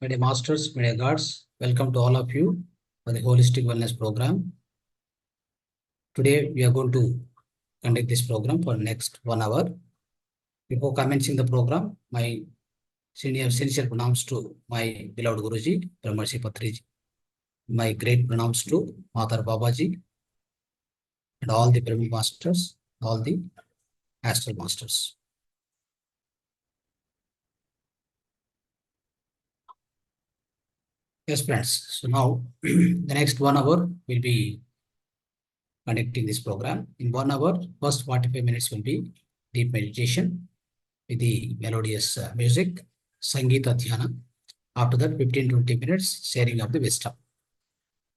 my dear masters, my dear gods, welcome to all of you for the Holistic Wellness Program. Today, we are going to conduct this program for next 1 hour. Before commencing the program, my sincere pranams to my beloved Guruji, Brahmarshi Patriji, my great pranams to Matar Babaji, and all the Brahma masters, all the astral masters. Yes, friends. So now, the next 1 hour will be conducting this program. In 1 hour, first 45 minutes will be deep meditation with the melodious music, Sangeeta Dhyana. After that, 15-20 minutes sharing of the wisdom.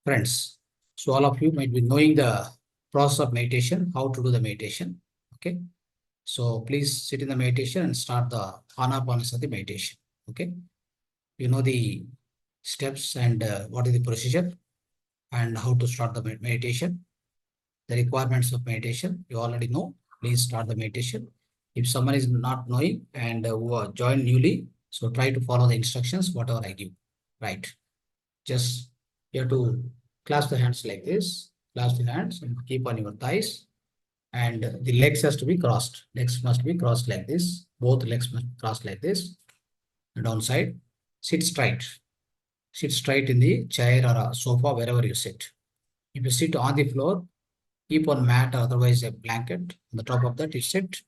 Friends, so all of you might be knowing the process of meditation, how to do the meditation. Okay. So please sit in the meditation and start the Anapanasati meditation. Okay. You know the steps and what is the procedure and how to start the meditation. The requirements of meditation, you already know. Please start the meditation. If someone is not knowing and who are joined newly, so try to follow the instructions, whatever I give, right? Just you have to clasp the hands like this, clasp the hands and keep on your thighs. And the legs has to be crossed. Legs must be crossed like this. Both legs must be crossed like this. And downside, sit straight. Sit straight in the chair or a sofa, wherever you sit. If you sit on the floor, keep on mat or otherwise a blanket. On the top of that, you sit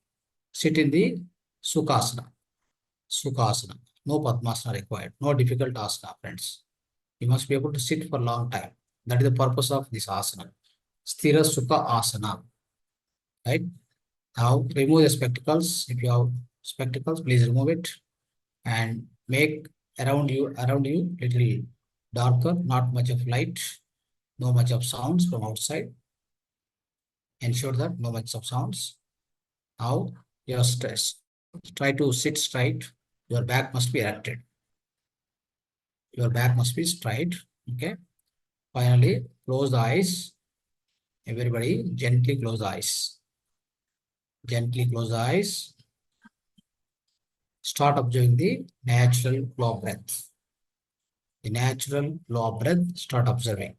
in the Sukhasana. Sukhasana. No Padmasana required. No difficult asana, friends. You must be able to sit for a long time. That is the purpose of this asana. Sthira Sukha Asana. Right? Now, remove the spectacles. If you have spectacles, please remove it. And make around you little darker, not much of light, no much of sounds from outside. Ensure that no much of sounds. Now, your stress. Try to sit straight. Your back must be erected. Your back must be straight. Okay. Finally, close the eyes. Everybody, gently close the eyes. Gently close the eyes. Start observing the natural flow of breath. The natural flow of breath, start observing.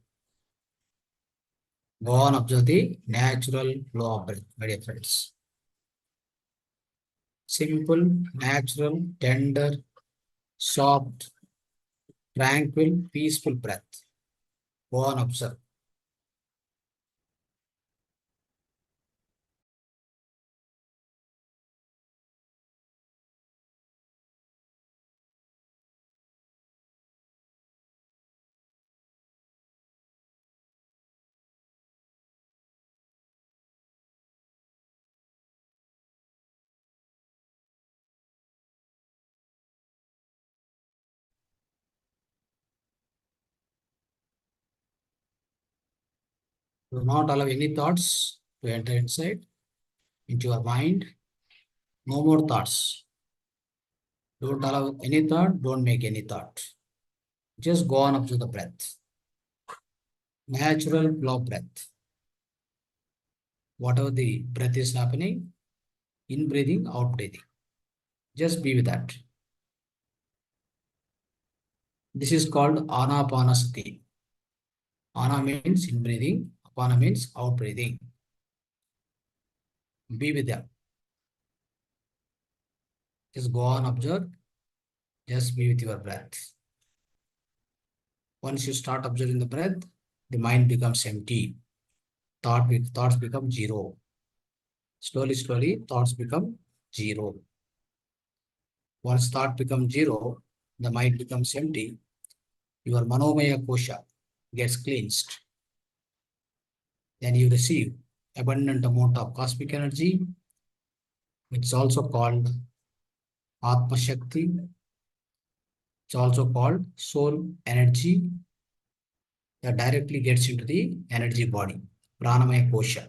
Go on, observe the natural flow of breath, my dear friends. Simple, natural, tender, soft, tranquil, peaceful breath. Go on, observe. Do not allow any thoughts to enter inside into your mind. No more thoughts. Don't allow any thought. Don't make any thought. Just go on up to the breath. Natural flow breath. Whatever the breath is happening, in breathing, out breathing. Just be with that. This is called Anapanasati. Ana means in breathing. Apana means out breathing. Be with them. Just go on, observe. Just be with your breath. Once you start observing the breath, the mind becomes empty. Thoughts become zero. Slowly, thoughts become zero. Once thought becomes zero, the mind becomes empty. Your Manomaya Kosha gets cleansed. Then you receive abundant amount of cosmic energy. It's also called Atma Shakti. It's also called soul energy that directly gets into the energy body, Pranamaya Kosha.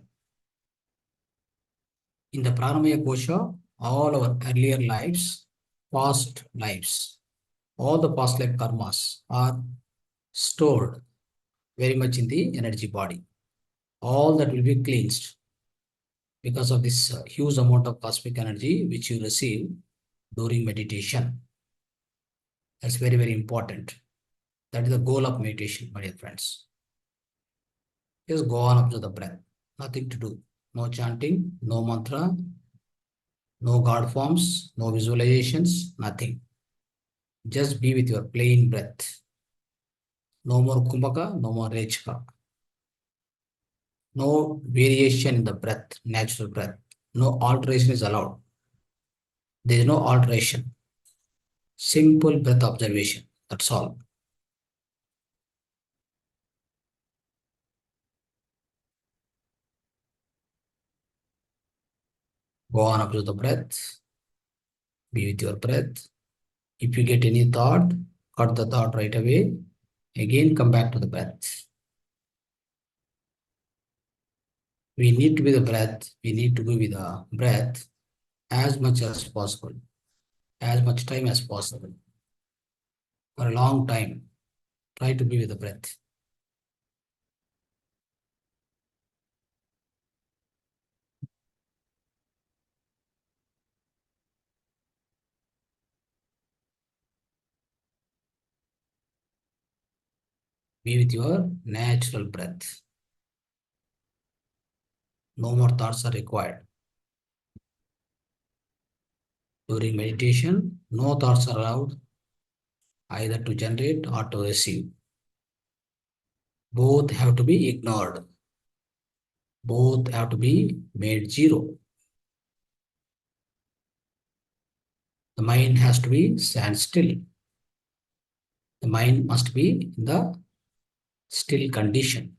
In the Pranamaya Kosha, all our earlier lives, past lives, all the past life karmas are stored very much in the energy body. All that will be cleansed because of this huge amount of cosmic energy which you receive during meditation. That's very, very important. That is the goal of meditation, my dear friends. Just go on up to the breath. Nothing to do. No chanting, no mantra, no God forms, no visualizations, nothing. Just be with your plain breath. No more kumbhaka, no more rechaka. No variation in the breath, natural breath. No alteration is allowed. There is no alteration. Simple breath observation. That's all. Go on up to the breath. Be with your breath. If you get any thought, cut the thought right away. Again, come back to the breath. We need to be the breath. We need to be with the breath as much as possible, as much time as possible. For a long time, try to be with the breath. Be with your natural breath. No more thoughts are required. During meditation, no thoughts are allowed, either to generate or to receive. Both have to be ignored. Both have to be made zero. The mind has to be stand still. The mind must be in the still condition.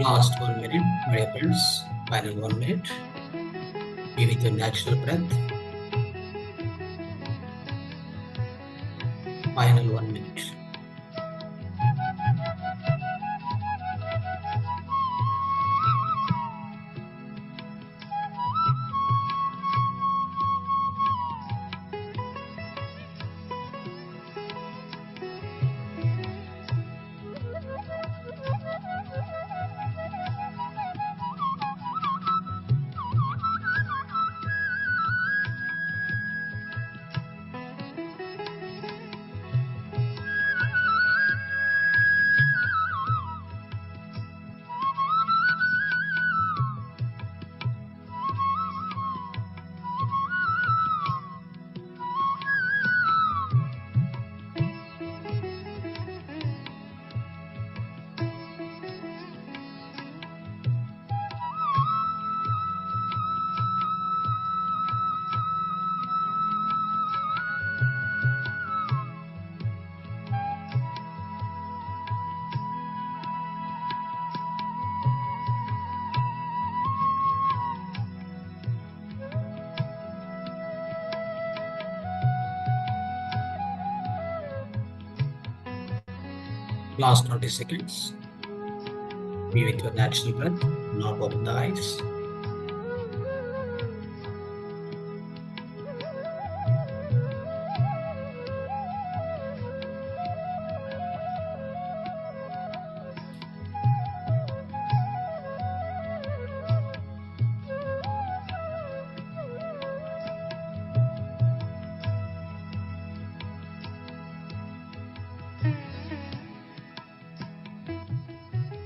Last 1 minute, my dear friends. Final 1 minute. Be with your natural breath. Final 1 minute. Last 20 seconds. Be with your natural breath. Not open the eyes.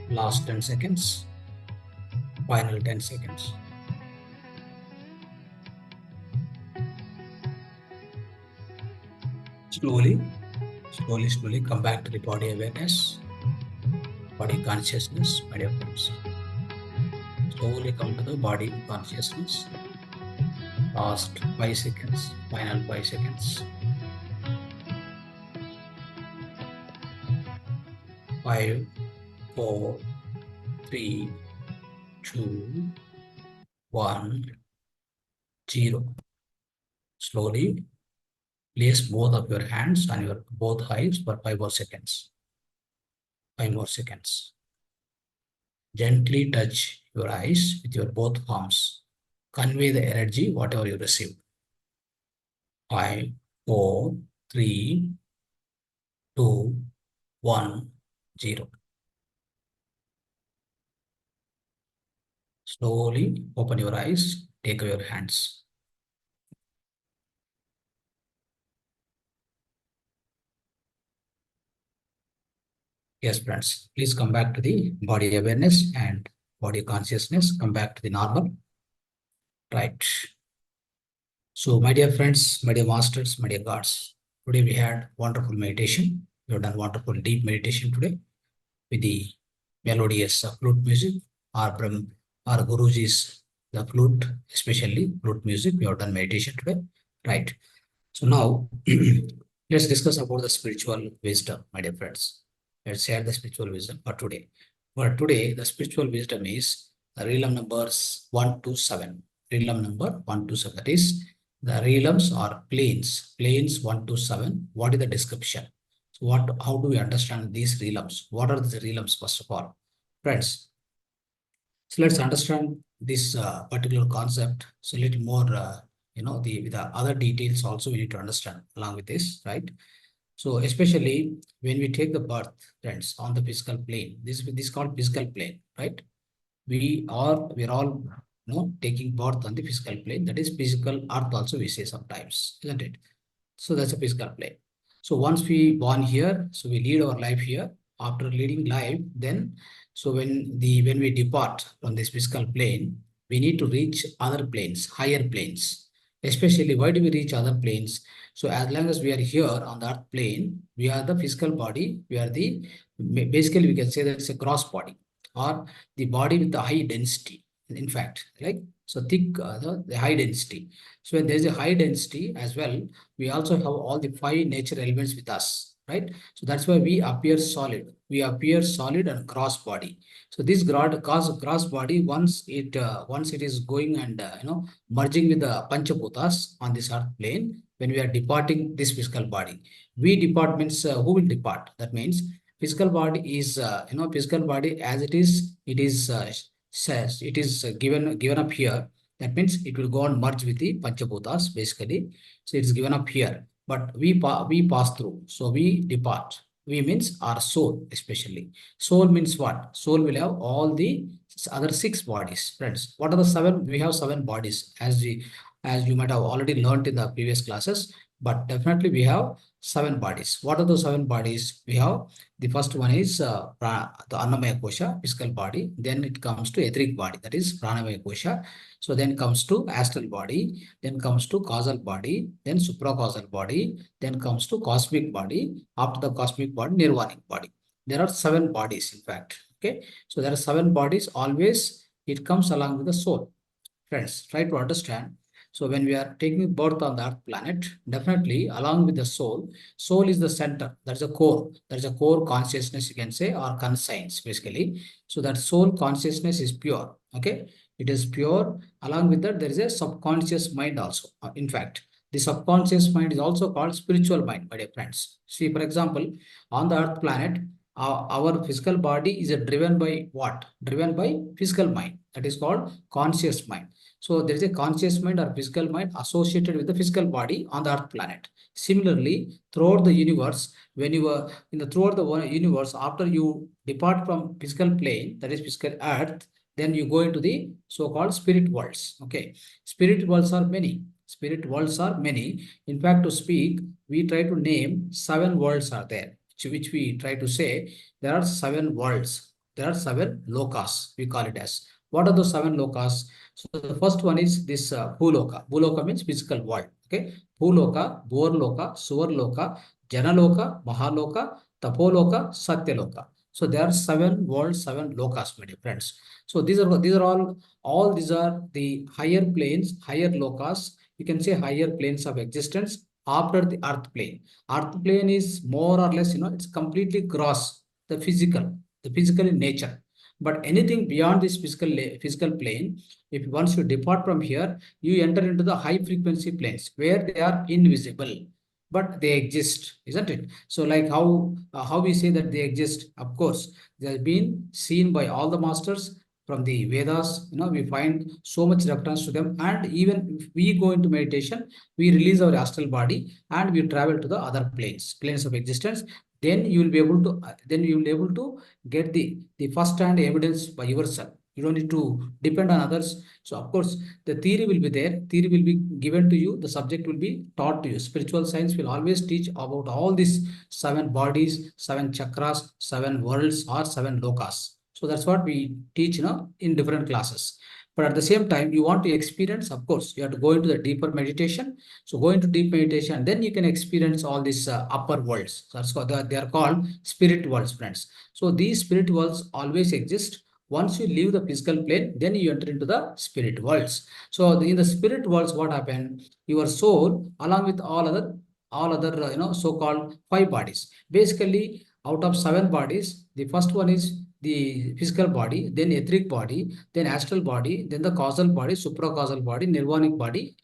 Last 10 seconds. Final 10 seconds. Slowly come back to the body awareness, body consciousness, my dear friends. Slowly come to the body consciousness. Last 5 seconds, final 5 seconds. 5, 4, 3, 2, 1, 0. Slowly place both of your hands on your both eyes for 5 more seconds. 5 more seconds. Gently touch your eyes with your both palms. Convey the energy, whatever you receive. 5, 4, 3, 2, 1, 0. Slowly open your eyes, take away your hands. Yes, friends, please come back to the body awareness and body consciousness. Come back to the normal. Right. So, my dear friends, my dear masters, my dear gods, today we had wonderful meditation. We have done wonderful deep meditation today with the melodious flute music. Our Guruji's the flute, especially flute music. We have done meditation today. Right. So now let's discuss about the spiritual wisdom, my dear friends. Let's share the spiritual wisdom for today. For today, the spiritual wisdom is the realm numbers 1 to 7. Realm number 1 to 7. That is the realms or planes. Planes 1 to 7. What is the description? So how do we understand these realms? What are the realms first of all? Friends, so let's understand this particular concept. So a little more, the other details also we need to understand along with this, right? So especially when we take the birth, friends, on the physical plane, this is called physical plane, right? We're all taking birth on the physical plane. That is physical earth also we say sometimes, isn't it? So that's a physical plane. So once we born here, so we lead our life here. After leading life, then so when we depart from this physical plane, we need to reach other planes, higher planes. Especially, why do we reach other planes? So as long as we are here on that plane, we are the physical body. We are basically we can say that it's a gross body or the body with the high density. In fact, like so thick, the high density. So when there is a high density as well, we also have all the 5 nature elements with us. right? So that's why we appear solid. We appear solid and gross body. So this gross body, once it is going and merging with the Panchaputas on this earth plane, when we are departing this physical body, we depart means who will depart? That means physical body is physical body as it is. It is says it is given up here. That means it will go and merge with the Panchaputas basically. So it's given up here, but we pass through. So we depart. We means our soul, especially. Soul means what? Soul will have all the other six bodies, friends. What are the seven? We have seven bodies, as you might have already learned in the previous classes. But definitely we have seven bodies. What are those seven bodies? We have the first one is the Annamaya Kosha, physical body. Then it comes to etheric body, that is Pranamaya Kosha. So then comes to astral body, then comes to causal body, then supracausal body, then comes to cosmic body. After the cosmic body, nirvanic body. There are seven bodies, in fact. Okay, so there are seven bodies. Always it comes along with the soul. Friends, try to understand. So when we are taking birth on the earth planet, definitely along with the soul is the center. That's a core. That's a core consciousness, you can say, or conscience, basically. So that soul consciousness is pure. Okay, it is pure. Along with that, there is a subconscious mind also. In fact, the subconscious mind is also called spiritual mind, my dear friends. See, for example, on the earth planet, our physical body is driven by what? Driven by physical mind. That is called conscious mind. So there is a conscious mind or physical mind associated with the physical body on the earth planet. Similarly, throughout the universe, when you are throughout the universe, after you depart from physical plane, that is physical earth, then you go into the so-called spirit worlds. Okay, spirit worlds are many. Spirit worlds are many. In fact, to speak, we try to name seven worlds are there, which we try to say there are seven worlds. There are seven lokas. We call it as. What are those seven lokas? So the first one is this Bhuloka. Bhuloka means physical world. Okay, Bhuloka, Bhorloka, Suvarloka, Janaloka, Mahaloka, Tapoloka, Satyaloka. So there are seven worlds, seven lokas, my dear friends. So these are all these are the higher planes, higher lokas. You can say higher planes of existence after the earth plane. Earth plane is more or less, it's completely gross, the physical in nature. But anything beyond this physical plane, if once you depart from here, you enter into the high frequency planes where they are invisible, but they exist, isn't it? So like how we say that they exist, of course, they have been seen by all the masters from the Vedas. We find so much reference to them, and even if we go into meditation, we release our astral body and we travel to the other planes of existence. Then you will be able to get the first hand evidence by yourself. You don't need to depend on others. So of course the theory will be there, theory will be given to you, the subject will be taught to you. Spiritual science will always teach about all these seven bodies, seven chakras, seven worlds, or seven lokas. So that's what we teach in different classes. But at the same time, you want to experience, of course you have to go into the deeper meditation. So go into deep meditation, then you can experience all these upper worlds. So that's what they are called spirit worlds, friends. So these spirit worlds always exist. Once you leave the physical plane, then you enter into the spirit worlds. So in the spirit worlds, what happened? Your soul, along with all other so-called five bodies. Basically, out of seven bodies, the first one is the physical body, then etheric body, then astral body, then the causal body, supracausal body, nirvanic body,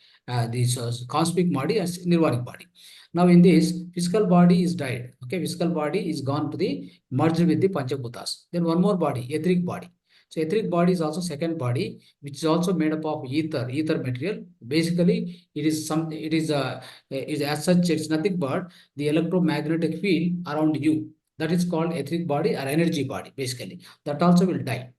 this cosmic body, and nirvanic body. Now in this, physical body is died. Okay, physical body is gone to the merged with the Panchabhutas. Then one more body, etheric body. So etheric body is also second body, which is also made up of ether material. Basically, it is as such, it's nothing but the electromagnetic field around you. That is called etheric body or energy body, basically. That also will die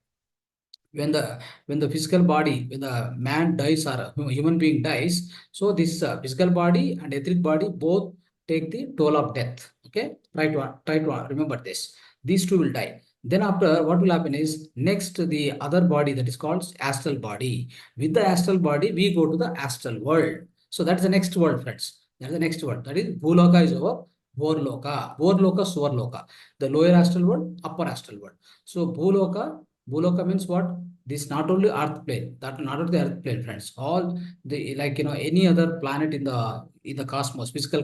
when the physical body, when the man dies or a human being dies. So this physical body and etheric body both take the toll of death. Okay, try to remember this. These two will die. Then after, what will happen is, next the other body, that is called astral body. With the astral body we go to the astral world. So that's the next world, friends. That's the next world. That is Bhuloka is over. Borloka, Swarloka. The lower astral world, upper astral world. So Bhuloka means what? This not only earth plane, that not only the earth plane, friends. All the, like any other planet in the cosmos, physical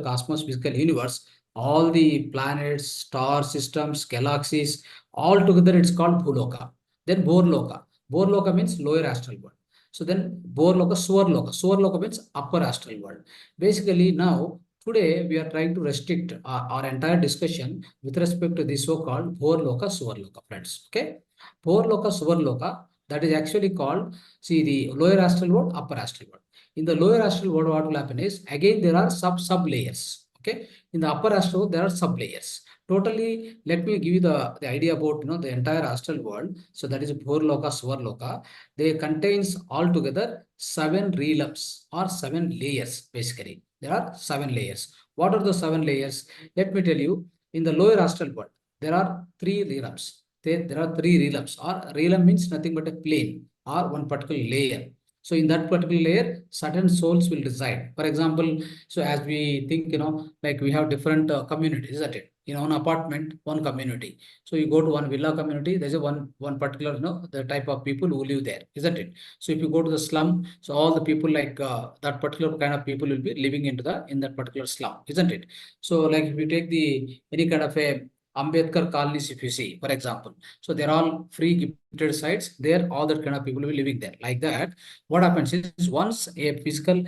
universe, all the planets, star systems, galaxies, all together it's called Bhuloka. Then Borloka. Borloka means lower astral world. So then Borloka, Swarloka. Swarloka means upper astral world. Basically now, today we are trying to restrict our entire discussion with respect to the so-called Borloka, Swarloka, friends. Okay? Borloka, Swarloka, that is actually called, see, the lower astral world, upper astral world. In the lower astral world, what will happen is, again, there are sub layers. Okay? In the upper astral world, there are sub layers. Totally, let me give you the idea about the entire astral world. So that is Bhurloka, Swarloka. They contains altogether 7 realms or 7 layers, basically. There are 7 layers. What are the 7 layers? Let me tell you, in the lower astral world, there are 3 realms. There are 3 realms. Or realm means nothing but a plane or one particular layer. So in that particular layer, certain souls will reside. For example, so as we think, like we have different communities, isn't it? In one apartment, one community. So you go to one villa community, there's a one particular, the type of people who live there, isn't it? So if you go to the slum, so all the people like that particular kind of people will be living in that particular slum, isn't it? So like if you take the any kind of a Ambedkar colonies, if you see, for example, so they're all free gifted sites. There, all that kind of people will be living there. Like that, what happens is once the physical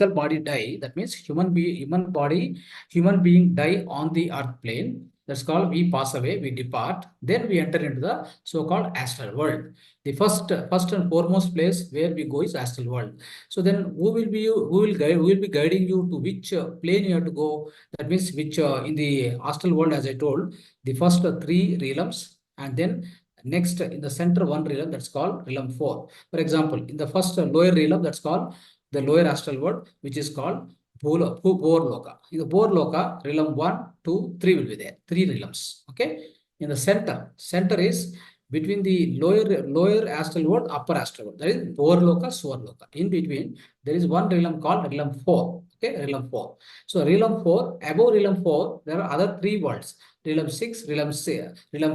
body die, that means human being die on the earth plane. That's called we pass away, we depart. Then we enter into the so-called astral world. The first and foremost place where we go is astral world. So then, who will be guiding you to which plane you have to go? That means which in the astral world, as I told, the first 3 realms, and then next in the center one realm, that's called realm 4. For example, in the first lower realm, that's called the lower astral world, which is called Borloka. In the Borloka, realm 1, 2, 3 will be there. 3 realms. Okay. In the center is between the lower astral world, upper astral world. That is Borloka, Swarloka. In between, there is one realm called realm 4. Okay, realm 4. So realm 4, above realm 4, there are other 3 worlds. Realm 6, realm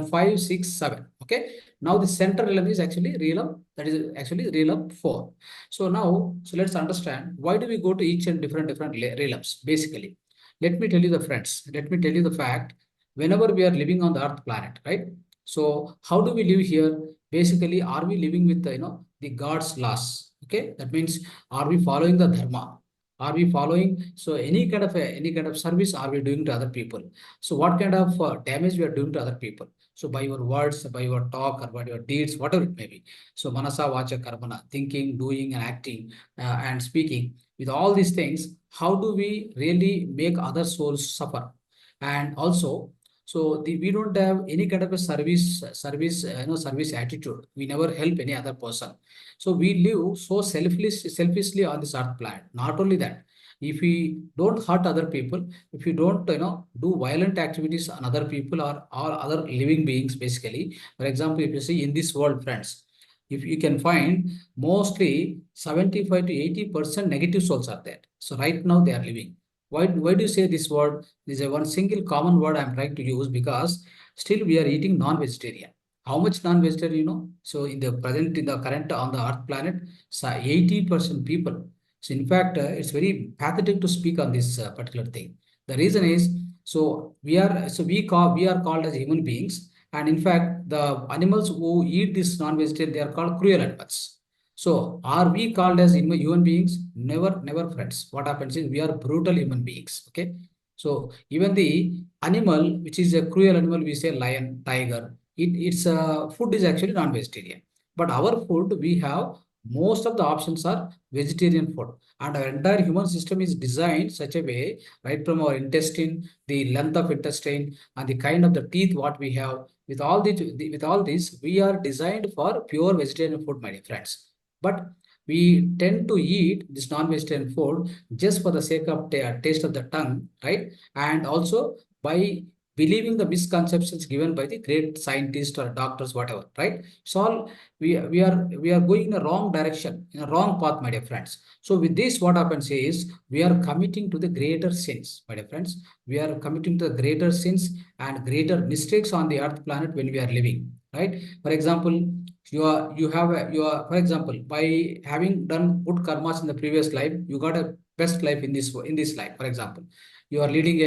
5, 6, 7. Okay. Now the center realm is actually realm 4. So now, so let's understand why do we go to each and different realms, basically. Let me tell you the friends, let me tell you the fact, whenever we are living on the earth planet, right? So how do we live here? Basically, are we living with the God's laws? Okay, that means, are we following the dharma? Are we following, so any kind of service are we doing to other people? So what kind of damage we are doing to other people? So by your words, by your talk, or by your deeds, whatever it may be. So manasa, vacha, karmana, thinking, doing, and acting, and speaking. With all these things, how do we really make other souls suffer? And also, so we don't have any kind of a service attitude. We never help any other person. So we live so selfishly on this earth planet. Not only that, if we don't hurt other people, if we don't do violent activities on other people, or other living beings, basically. For example, if you see in this world, friends, if you can find mostly 75 to 80% negative souls are there. So right now they are living. Why do you say this word? This is a one single common word I'm trying to use, because still we are eating non-vegetarian. How much non-vegetarian, So in the current on the earth planet, so 80% people. So in fact, it's very pathetic to speak on this particular thing. The reason is, we are called as human beings, and in fact, the animals who eat this non-vegetarian, they are called cruel animals. So are we called as human beings? Never, never, friends. What happens is we are brutal human beings. Okay. So even the animal, which is a cruel animal, we say lion, tiger, its food is actually non-vegetarian. But our food, we have most of the options are vegetarian food. And our entire human system is designed such a way, right from our intestine, the length of intestine, and the kind of the teeth what we have. With all this, we are designed for pure vegetarian food, my dear friends. But we tend to eat this non-vegetarian food just for the sake of taste of the tongue, right? And also by believing the misconceptions given by the great scientists or doctors, whatever, right? So all we are going in a wrong direction, in a wrong path, my dear friends. So with this, what happens is we are committing to the greater sins, my dear friends. We are committing to the greater sins and greater mistakes on the earth planet when we are living, right? For example, for example, by having done good karmas in the previous life, you got a best life in this life. For example, you are leading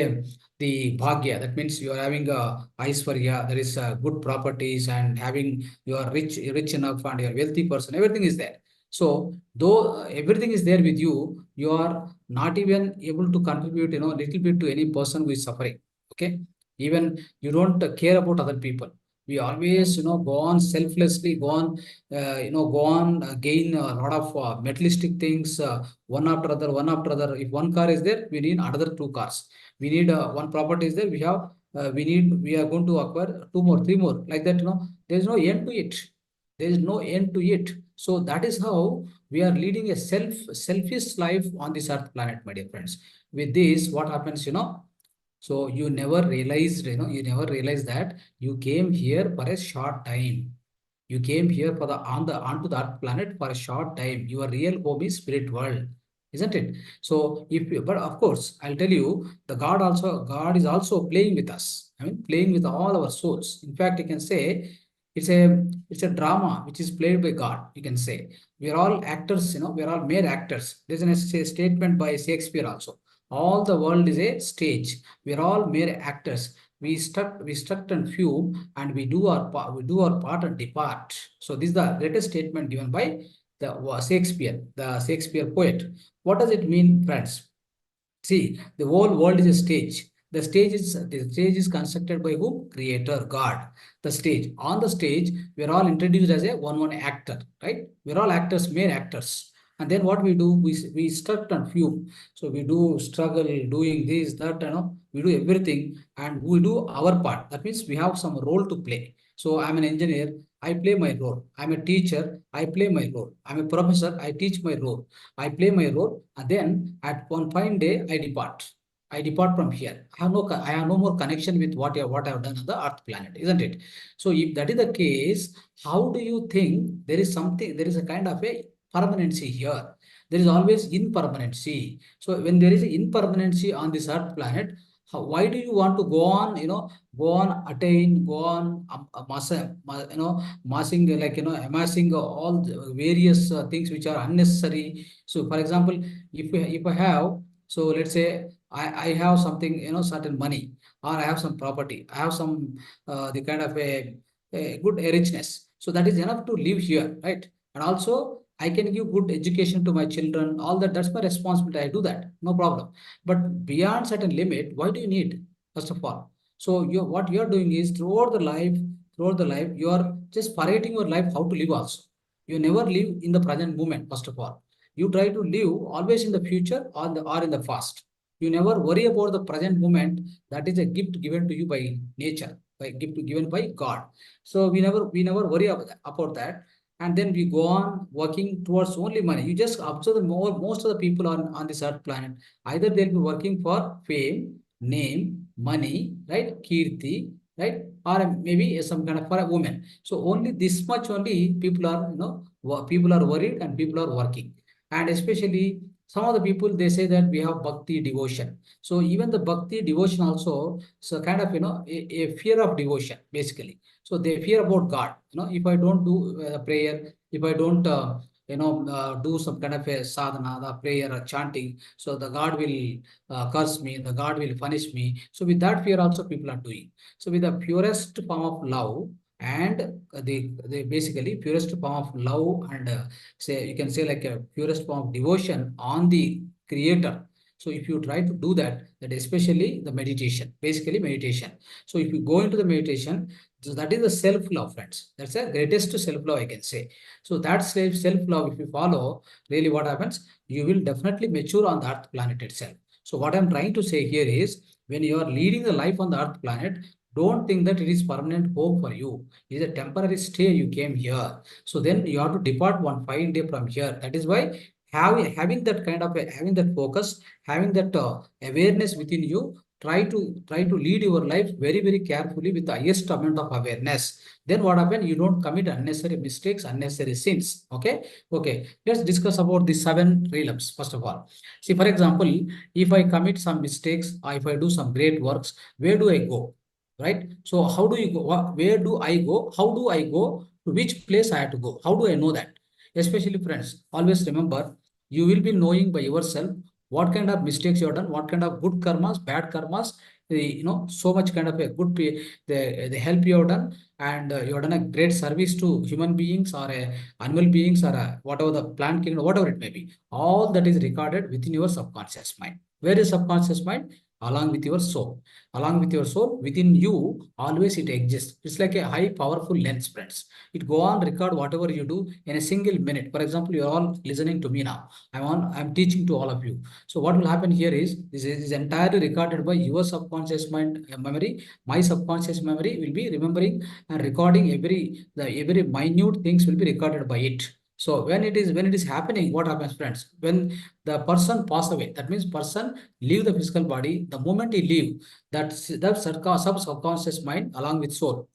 the bhagya. That means you are having a aishwarya, there is good properties, and having, you are rich enough, and you are wealthy person. Everything is there. So though everything is there with you, you are not even able to contribute, little bit to any person who is suffering. Okay, even you don't care about other people. We always, go on selflessly, go on, gain a lot of materialistic things, one after other, one after other. If one car is there, we need another two cars. We need one property is there, we are going to acquire two more, three more, like that. There is no end to it. There is no end to it. So that is how we are leading a selfish life on this earth planet, my dear friends. With this, what happens, so you never realized that you came here for a short time. You came here for onto the earth planet for a short time. Your real home is spirit world, isn't it? So but of course, I'll tell you, God is also playing with us. I mean, playing with all our souls. In fact, you can say it's a drama which is played by God. You can say we are all actors. We are all mere actors. There's a statement by Shakespeare also. All the world is a stage. We are all mere actors. We struck and fume, and we do our part and depart. So this is the greatest statement given by the Shakespeare poet. What does it mean, friends? See, the whole world is a stage. The stage is constructed by who? Creator, God. The stage. On the stage, we are all introduced as a one actor, right? We're all actors, mere actors. And then what we do, we strut and fume. So we do struggle, doing this, that, we do everything, and we do our part. That means we have some role to play. So I'm an engineer, I play my role. I'm a teacher, I play my role. I'm a professor, I teach my role. I play my role, and then at one fine day I depart. I depart from here. I have no more connection with what I have done on the Earth planet, isn't it? So if that is the case, how do you think there is something? There is a kind of a permanency here. There is always impermanency. So when there is impermanency on this Earth planet, why do you want to go on? Go on attain, go on amassing, amassing all the various things which are unnecessary. So for example, if I have, so let's say I have something, certain money, or I have some property, I have some the kind of a good richness, so that is enough to live here, right? And also I can give good education to my children, all that. That's my responsibility. I do that, no problem. But beyond certain limit, why do you need, first of all? So what you're doing is, throughout the life, you are just parading your life how to live also. You never live in the present moment, first of all. You try to live always in the future, or in the past. You never worry about the present moment. That is a gift given to you by nature, by gift given by God. So we never worry about that. And then we go on working towards only money. You just observe most of the people on this earth planet, either they'll be working for fame, name, money, right? Kirti, right? Or maybe some kind of for a woman. So only this much only people are worried, and people are working. And especially some of the people, they say that we have bhakti devotion. So even the bhakti devotion also, so kind of, a fear of devotion, basically. So they fear about God. If I don't do prayer, if I don't do some kind of a sadhana, the prayer or chanting, so the God will curse me, the God will punish me. So with that fear also people are doing. So with the purest form of love, and the basically purest form of love, and say, you can say, like a purest form of devotion on the creator. So if you try to do that, especially the meditation, basically meditation. So if you go into the meditation, so that is the self-love, friends. That's the greatest self-love, I can say. So that self-love, if you follow, really what happens, you will definitely mature on the earth planet itself. So what I'm trying to say here is, when you are leading the life on the earth planet, don't think that it is permanent home for you. It is a temporary stay. You came here. So then you have to depart one fine day from here. That is why having that kind of having that focus, having that awareness within you, try to lead your life very, very carefully with the highest amount of awareness. Then what happens? You don't commit unnecessary mistakes, unnecessary sins. Okay, let's discuss about the 7 realms. First of all, see, for example, if I commit some mistakes, or if I do some great works, where do I go? Right? So how do you go? Where do I go? How do I go? To which place I have to go? How do I know that? Especially, friends, always remember, you will be knowing by yourself what kind of mistakes you have done, what kind of good karmas, bad karmas, so much kind of a good, the help you have done, and you have done a great service to human beings or animal beings or whatever the plant kingdom, whatever it may be. All that is recorded within your subconscious mind. Where is subconscious mind? Along with your soul. Along with your soul, within you, always it exists. It's like a high powerful lens, friends. It go on record whatever you do in a single minute. For example, you are all listening to me now. I'm teaching to all of you. So what will happen here is this is entirely recorded by your subconscious mind memory. My subconscious memory will be remembering and recording every minute things will be recorded by it. So when it is happening, what happens, friends? When the person pass away, that means person leave the physical body. The moment he leave, that subconscious mind along with soul,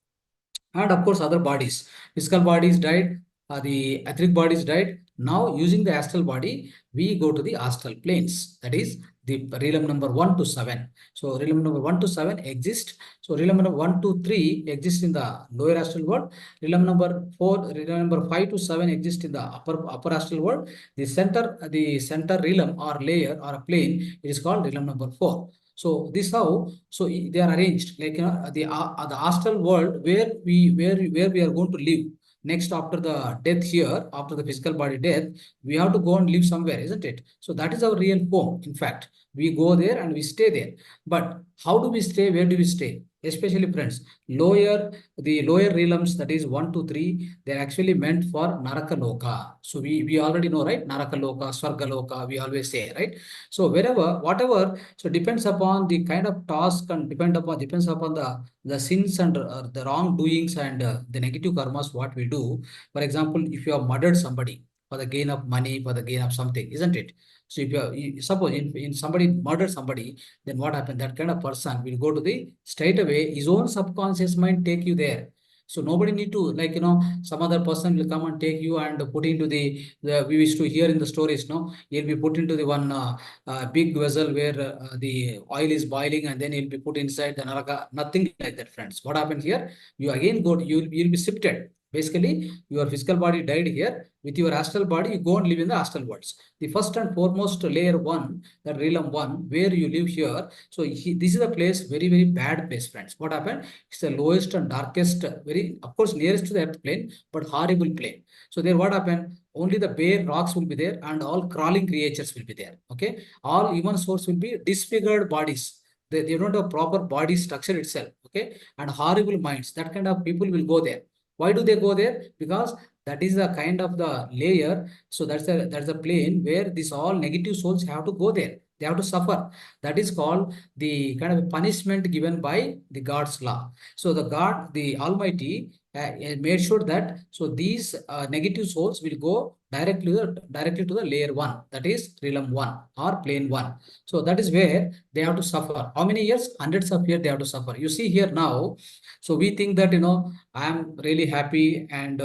and of course other bodies, physical bodies died, the etheric bodies died. Now using the astral body, we go to the astral planes, that is the realm number 1 to 7. So realm number 1 to 7 exist. So realm number 1 to 3 exists in the lower astral world. Realm number 4, realm number 5 to 7 exist in the upper astral world. The center realm or layer or a plane, it is called realm number 4. So this how, so they are arranged like, the astral world where we are going to live next after the death here, after the physical body death, we have to go and live somewhere, isn't it? So that is our real home. In fact, we go there and we stay there. But how do we stay? Where do we stay? Especially, friends, the lower realms, that is 1 to 3, they're actually meant for Naraka Loka. So we already know, right? Naraka Loka, Swarga Loka, we always say, right? So wherever, whatever, so depends upon the kind of task and depends upon the sins and the wrongdoings and the negative karmas what we do. For example, if you have murdered somebody for the gain of money, for the gain of something, isn't it? So if suppose in somebody murdered somebody, then what happened? That kind of person will go to the straight away. His own subconscious mind take you there. So nobody need to, like, some other person will come and take you and put into the we used to hear in the stories, no, he'll be put into the one big vessel where the oil is boiling, and then he'll be put inside the naraka. Nothing like that, friends. What happens here? You again go, you'll be shifted. Basically, your physical body died here. With your astral body, you go and live in the astral worlds. The first and foremost layer 1, that realm 1, where you live here. So this is a place, very, very bad place, friends. What happened? It's the lowest and darkest, very, of course, nearest to the earth plane, but horrible plane. So there, what happened? Only the bare rocks will be there, and all crawling creatures will be there. Okay, all human souls will be disfigured bodies. They don't have proper body structure itself. Okay, and horrible minds. That kind of people will go there. Why do they go there? Because that is the kind of the layer. So that's the plane where these all negative souls have to go there. They have to suffer. That is called the kind of punishment given by the God's law. So the God, the Almighty, made sure that so these negative souls will go directly to the layer 1, that is realm 1 or plane 1. So that is where they have to suffer. How many years? Hundreds of years they have to suffer. You see here now. So we think that, I am really happy and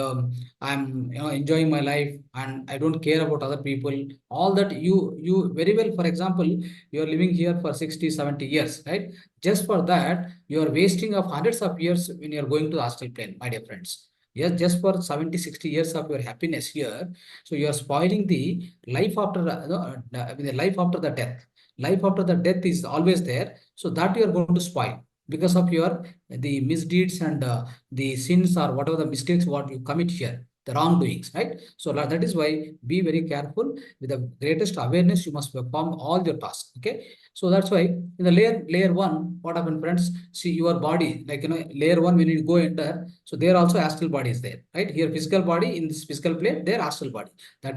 I'm enjoying my life and I don't care about other people. All that you very well. For example, you are living here for 60, 70 years, right? Just for that, you are wasting of hundreds of years when you are going to the astral plane, my dear friends. Yes, just for 70, 60 years of your happiness here. So you are spoiling the life after the life after the death. Life after the death is always there. So that you are going to spoil because of your the misdeeds and the sins or whatever the mistakes what you commit here, the wrongdoings, right? So that is why be very careful. With the greatest awareness, you must perform all your tasks. Okay. So that's why in the layer 1, what happened, friends? See your body, like, layer 1, when you go enter, so there also astral body is there, right? Here physical body, in this physical plane, there astral body. That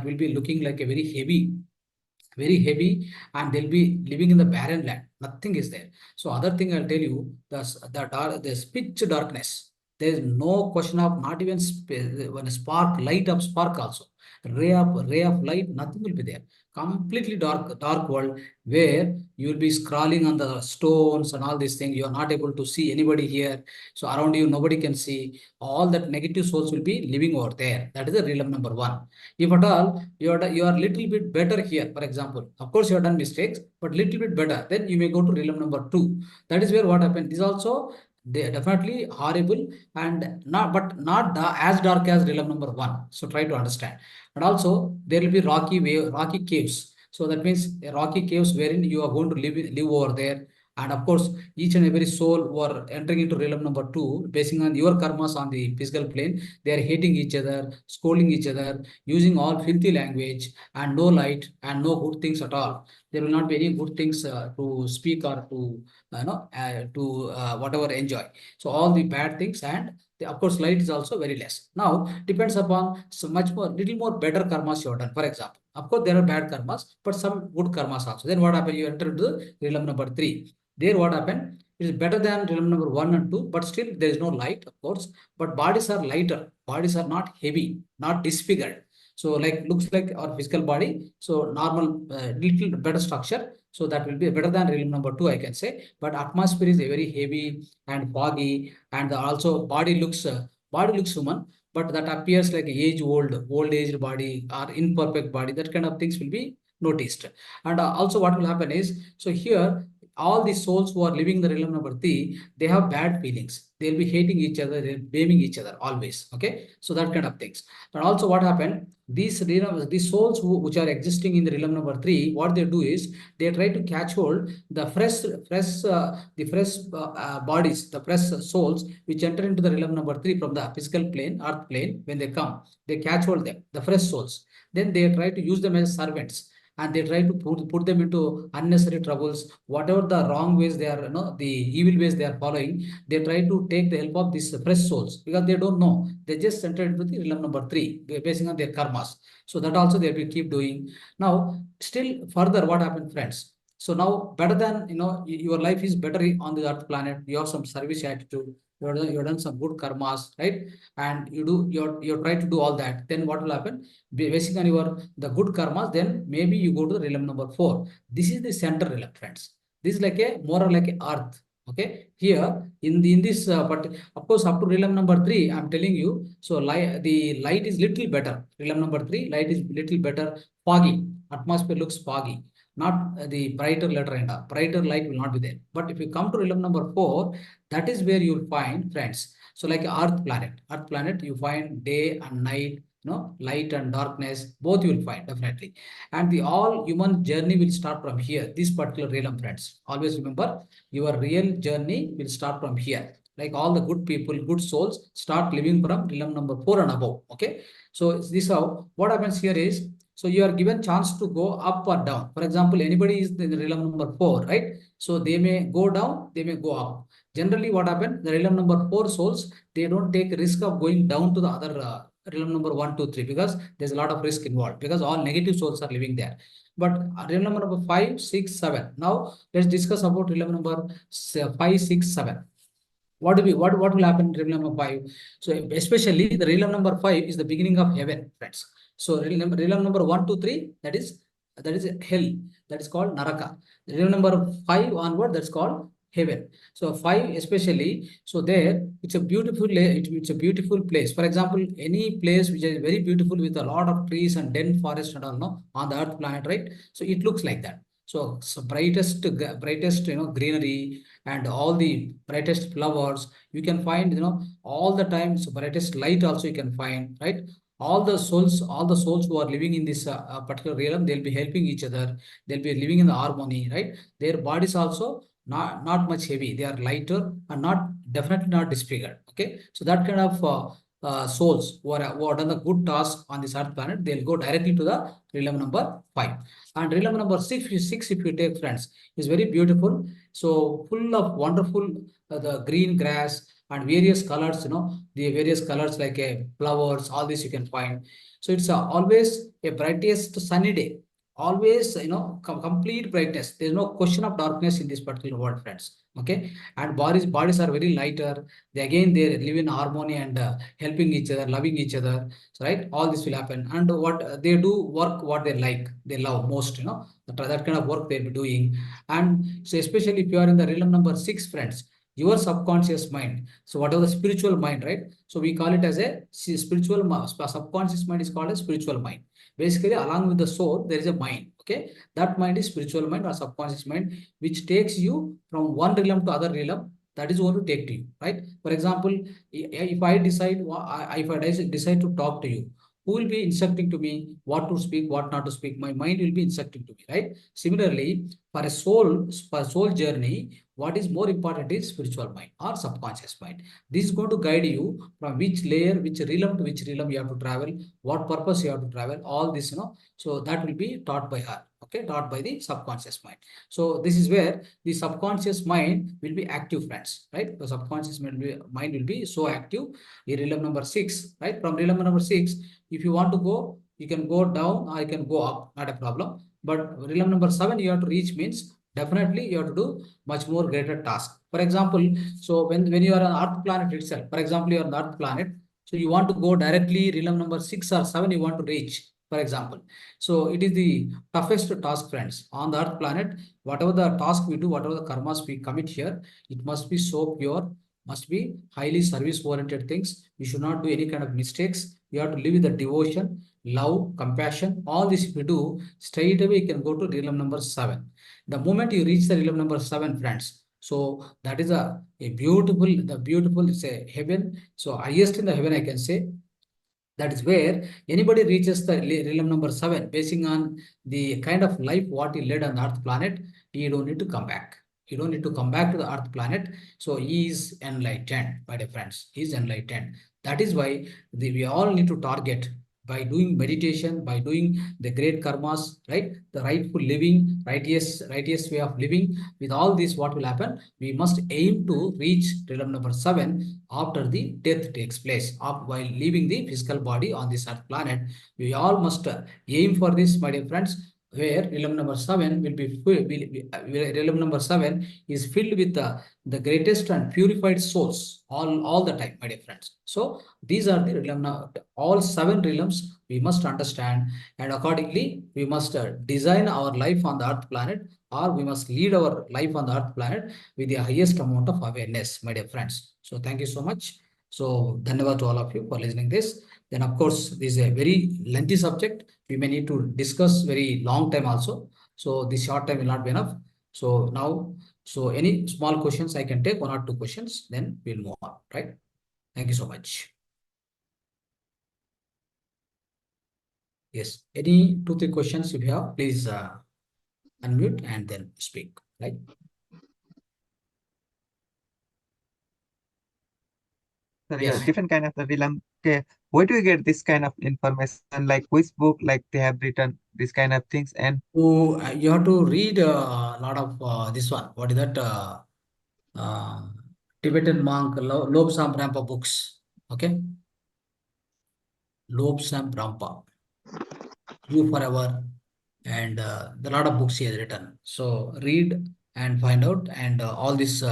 will be looking like a very heavy, and they'll be living in the barren land. Nothing is there. So other thing I'll tell you, the pitch darkness. There is no question of not even when a spark, light of spark also. Ray of light, nothing will be there. Completely dark world where you will be scrawling on the stones and all these things. You are not able to see anybody here. So around you, nobody can see. All that negative souls will be living over there. That is the realm number 1. If at all you are little bit better here, for example, of course you have done mistakes, but little bit better, then you may go to realm number 2. That is where what happened. This also, they are definitely horrible and not as dark as realm number 1. So try to understand. And also there will be rocky caves. So that means rocky caves wherein you are going to live over there. And of course, each and every soul who are entering into realm number 2, basing on your karmas on the physical plane, they are hating each other, scolding each other, using all filthy language, and no light and no good things at all. There will not be any good things to speak or to whatever enjoy. So all the bad things, and of course light is also very less. Now depends upon so much more, little more better karmas you have done. For example, of course there are bad karmas, but some good karmas also. Then what happen? You enter into the realm number 3. There what happened? It is better than realm number 1 and 2, but still there is no light, of course. But bodies are lighter. Bodies are not heavy, not disfigured. So like looks like our physical body. So normal, little better structure. So that will be better than realm number 2, I can say. But atmosphere is a very heavy and foggy, and also body looks human, but that appears like old aged body or imperfect body. That kind of things will be noticed. And also what will happen is, so here all the souls who are living in the realm number 3, they have bad feelings. They'll be hating each other, they'll blaming each other always. Okay, so that kind of things. And also what happened? These souls which are existing in the realm number 3, what they do is they try to catch hold the fresh bodies, the fresh souls which enter into the realm number 3 from the physical plane, earth plane. When they come, they catch hold them, the fresh souls. Then they try to use them as servants, and they try to put them into unnecessary troubles. Whatever the wrong ways they are, the evil ways they are following, they try to take the help of these fresh souls, because they don't know. They just entered into the realm number 3, basing on their karmas. So that also they will keep doing. Now, still further, what happened, friends? So now, better than, your life is better on the earth planet. You have some service attitude. You've done some good karmas, right? And you try to do all that. Then what will happen? Basing on your the good karmas, then maybe you go to the realm number 4. This is the center realm, friends. This is like a more like a earth. Okay, here in this, but of course up to realm number 3, I'm telling you. So the light is little better. Realm number 3, light is little better. Foggy atmosphere looks foggy, not the brighter letter and brighter light will not be there. But if you come to realm number 4, that is where you'll find, friends. So like earth planet, you find day and night, light and darkness, both you will find definitely. And the all human journey will start from here, this particular realm, friends. Always remember, your real journey will start from here. Like all the good people, good souls start living from realm number 4 and above. Okay, so this how what happens here is, so you are given chance to go up or down. For example, anybody is in the realm number 4, right? So they may go down, they may go up. Generally, what happens? The realm number 4 souls, they don't take risk of going down to the other realm number 1, 2, 3, because there's a lot of risk involved, because all negative souls are living there. But realm number 5, 6, 7. Now let's discuss about realm number 5, 6, 7. What will happen in realm number 5? So especially the realm number 5 is the beginning of heaven, friends. So realm number 1, 2, 3, that is hell. That is called Naraka. Realm number 5 onward, that's called heaven. So 5 especially, so there it's a it's a beautiful place. For example, any place which is very beautiful with a lot of trees and dense forest and all, no, on the earth planet, right? So it looks like that. So brightest greenery, and all the brightest flowers you can find, all the time. So brightest light also you can find, right? All the souls who are living in this particular realm, they'll be helping each other. They'll be living in the harmony, right? Their bodies also not much heavy. They are lighter and not definitely not disfigured. Okay, so that kind of souls who are done the good task on this earth planet, they'll go directly to the realm number 5. And realm number 6, if you take, friends, is very beautiful. So full of wonderful the green grass and various colors, the various colors like flowers, all this you can find. So it's always a brightest sunny day. Always, complete brightness. There's no question of darkness in this particular world, friends. Okay, and bodies are very lighter. They live in harmony and helping each other, loving each other. So, right, all this will happen. And what they do, work what they like, they love most. That kind of work they'll be doing. And so especially if you are in the realm number 6, friends, your subconscious mind. So whatever the spiritual mind, right? So we call it as a spiritual subconscious mind is called a spiritual mind. Basically, along with the soul, there is a mind. Okay, that mind is spiritual mind or subconscious mind, which takes you from one realm to other realm. That is going to take to you, right? For example, if I decide to talk to you, Who will be instructing to me what to speak, what not to speak? My mind will be instructing to me, right? Similarly, for a soul journey, what is more important is spiritual mind or subconscious mind. This is going to guide you from which layer, which realm to which realm you have to travel, what purpose you have to travel, all this, So that will be taught by her, okay, taught by the subconscious mind. So this is where the subconscious mind will be active, friends, right? The subconscious mind will be so active. In realm number 6, right? From realm number 6, if you want to go, you can go down or you can go up, not a problem. But realm number 7, you have to reach means definitely you have to do much more greater task. For example, so when you are on Earth planet itself, for example, you are on Earth planet, so you want to go directly realm number 6 or 7, you want to reach, for example. So it is the toughest task, friends. On the Earth planet, whatever the task we do, whatever the karmas we commit here, it must be so pure, must be highly service-oriented things. You should not do any kind of mistakes. You have to live with the devotion, love, compassion. All this if you do, straight away you can go to realm number 7. The moment you reach the realm number 7, friends, so that is a beautiful, it's a heaven. So highest in the heaven, I can say. That is where anybody reaches the realm number 7, basing on the kind of life what he led on the Earth planet, he don't need to come back. He don't need to come back to the Earth planet. So he is enlightened, my dear friends. He is enlightened. That is why we all need to target by doing meditation, by doing the great karmas, right? The rightful living, righteous way of living. With all this, what will happen? We must aim to reach realm number 7 after the death takes place. While leaving the physical body on this earth planet, we all must aim for this, my dear friends, where realm number 7 will be realm number 7 is filled with the greatest and purified souls all the time, my dear friends. So these are the realm, all 7 realms we must understand, and accordingly we must design our life on the earth planet, or we must lead our life on the earth planet with the highest amount of awareness, my dear friends. So thank you so much. So dhanyavad to all of you for listening this. Then of course, this is a very lengthy subject. We may need to discuss very long time also. So this short time will not be enough. So now, so any small questions I can take, 1 or 2 questions, then we'll move on, right? Thank you so much. Yes, any 2, 3 questions if you have, please unmute and then speak, right? Yes. Different kind of the film. Okay, where do you get this kind of information? Like which book, like they have written this kind of things, and So you have to read a lot of this one. What is that? Uh, Tibetan monk Lobsang Rampa books. Okay, Lobsang Rampa, You Forever, and a lot of books he has written. So read and find out, and all this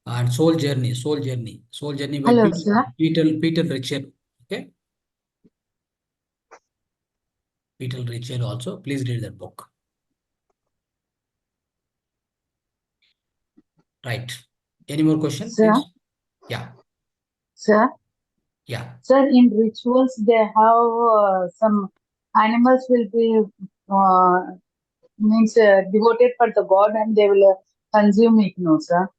and Soul Journey by Hello, sir. Peter Richard. Okay, Peter Richard also. Please read that book. Right. Any more question, Sir, please? Yeah. sir, Yeah. sir, in rituals, they have some animals will be means devoted for the god and they will consume it, no, sir.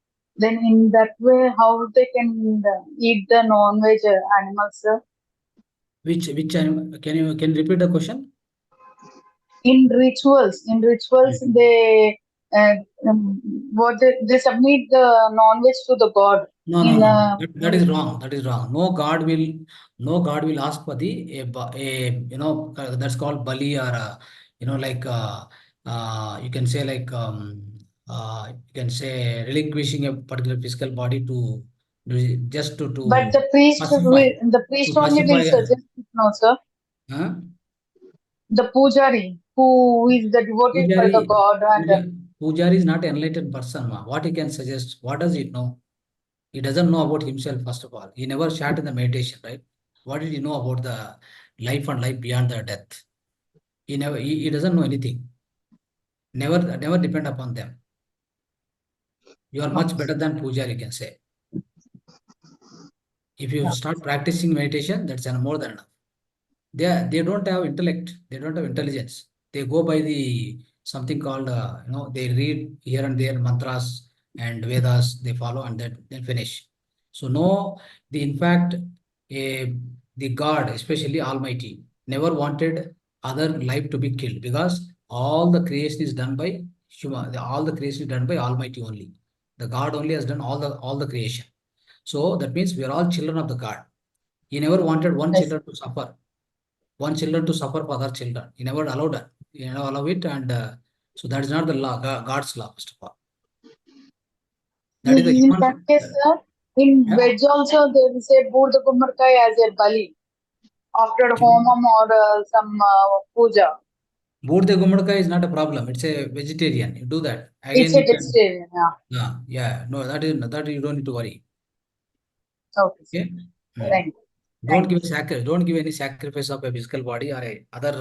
Then in that way, how they can eat the non-veg animals, sir? Which animal? Can you repeat the question? In rituals, Mm. they uh, they submit the non-veg to the god. No, no, In no, no. That is wrong. That is wrong. No God will ask for that's called bali, or like you can say like you can say relinquishing a particular physical body to just but to the priest pacify only will suggest it, no, sir. huh? The pujari who is the devotee for Pujari, the god and Pujari is not an enlightened person. Ma. What he can suggest? What does he know? He doesn't know about himself, first of all. He never sat in the meditation, right? What did he know about the life and life beyond the death? He doesn't know anything. Never depend upon them. You are much okay, better than Pujari, you can say. If you yeah. start practicing meditation, that's more than enough. They don't have intellect, they don't have intelligence. They go by the something called they read here and there mantras and Vedas, they follow and then finish. So no, the in fact, a the God, especially Almighty, never wanted other life to be killed, because all the creation is done by human. All the creation is done by Almighty only. The God only has done all the creation. So that means we are all children of the God. He never wanted one Yes. children to suffer. One children to suffer for other children. He never allowed it. He never allowed it, and so that is not the law, God's law, first of all. That is the In human. that case, sir, in Yeah. veg also they will say Burda Gummarkai as a bali after homam or some puja. Both the Gummadka is not a problem. It's a vegetarian. You do that. It's Again, a you can. vegetarian. Yeah. No, that you don't need to worry. Okay, sir. Okay. Thank you. Don't Thank you. don't give any sacrifice of a physical body or a other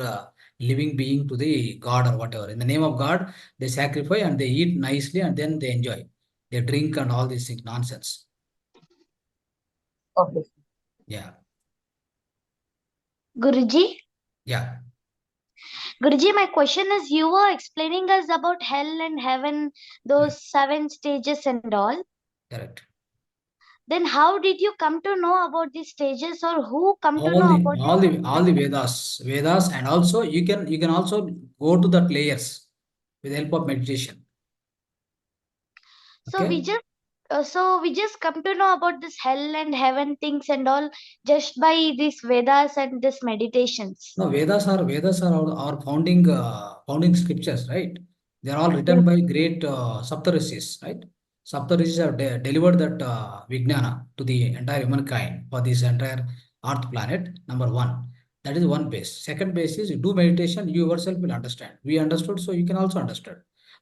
living being to the God or whatever. In the name of God, they sacrifice and they eat nicely and then they enjoy. They drink and all these things, nonsense. Okay. Yeah. Guruji, Yeah. Guruji, my question is, you were explaining us about hell and heaven, those 7 stages and all. Correct. Then how did you come to know about these stages, or who come to All know the about all this? the all the Vedas, and also you can also go to that layers with the help of meditation. So we Okay. just come to know about this hell and heaven things and all just by these Vedas and this meditations. No, Vedas are our founding scriptures, right? They are all written Yes. by great Saptarishis, right? Saptarishis have delivered that Vijnana to the entire humankind for this entire Earth planet. Number one, that is one base. Second base is you do meditation, you yourself will understand. We understood, so you can also understand.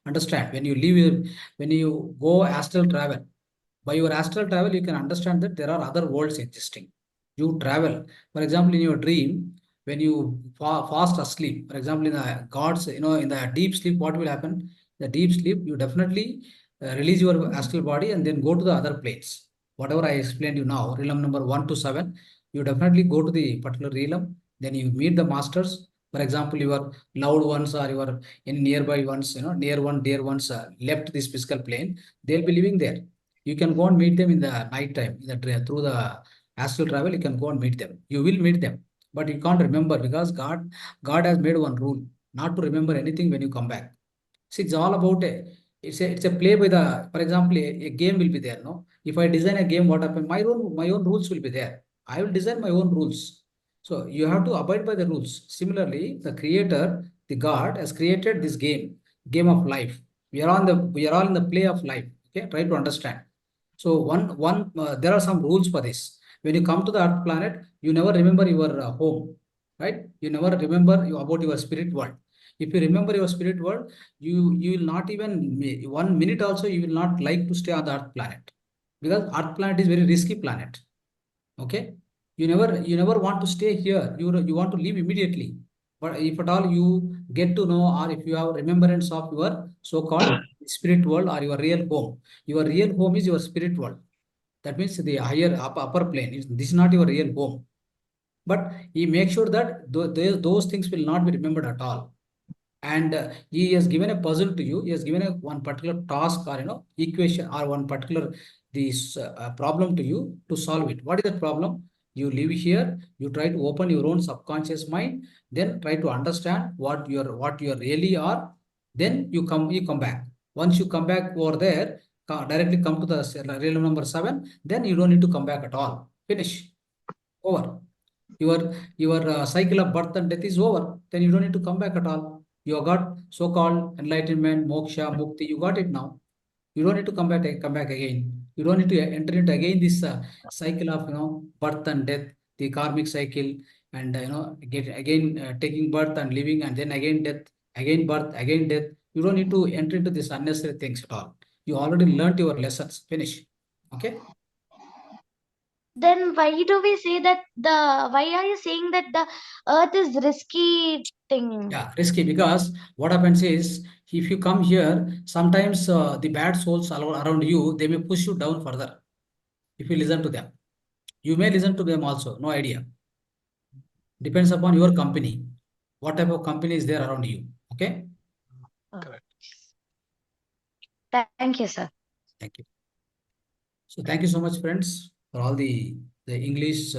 Understand when you go astral travel. By your astral travel, you can understand that there are other worlds existing. You travel, for example, in your dream, when you fast asleep, for example, in the gods, in the deep sleep, what will happen? The deep sleep, you definitely release your astral body and then go to the other planes. Whatever I explained you now, realm number 1 to 7, you definitely go to the particular realm. Then you meet the masters. For example, your loved ones or your in nearby ones, near one, dear ones left this physical plane. They'll be living there. You can go and meet them in the night time, through the astral travel. You can go and meet them. You will meet them, but you can't remember, because God has made one rule not to remember anything when you come back. See, it's all about it's a play by the. For example, a game will be there. No, if I design a game, what happens? My own rules will be there. I will design my own rules. So you have to abide by the rules. Similarly, the creator, the God, has created this game of life. We are all in the play of life. Okay, try to understand. So there are some rules for this. When you come to the Earth planet, you never remember your home, right? You never remember about your spirit world. If you remember your spirit world, you will not even 1 minute also you will not like to stay on the Earth planet, because Earth planet is very risky planet. Okay, you never want to stay here. You want to leave immediately. But if at all you get to know, or if you have remembrance of your so-called spirit world or your real home is your spirit world. That means the higher upper plane. This is not your real home. But he makes sure that those things will not be remembered at all. And he has given a puzzle to you. He has given one particular task, or equation, or one particular this problem to you to solve it. What is the problem? You live here, you try to open your own subconscious mind, then try to understand what you really are. Then you come back. Once you come back over there, directly come to the realm number 7, then you don't need to come back at all. Finish. Over. Your cycle of birth and death is over. Then you don't need to come back at all. You have got so-called enlightenment, moksha, mukti. You got it now. You don't need to come back again. You don't need to enter into again this cycle of birth and death, the karmic cycle, and get again taking birth and living, and then again death, again birth, again death. You don't need to enter into this unnecessary things at all. You already learnt your lessons. Finish. Okay. Then why do we say that why are you saying that the earth is risky thing? Yeah, risky, because what happens is, if you come here, sometimes the bad souls around you, they may push you down further. If you listen to them, you may listen to them also. No idea. Depends upon your company. What type of company is there around you? Okay. Correct. Thank you, sir. Thank you. So thank you so much, friends, for all the English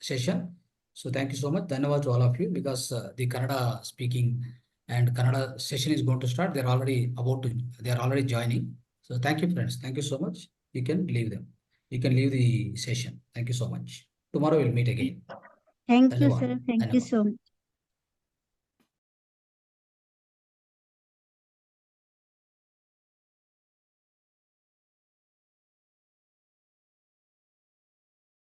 session. So thank you so much. Dhanyavad to all of you, because the Kannada speaking and Kannada session is going to start. They are already joining. So thank you, friends. Thank you so much. You can leave them. You can leave the session. Thank you so much. Tomorrow we'll meet again. Thank you, Dhanyavad. sir. Thank you Dhanyavad. so much.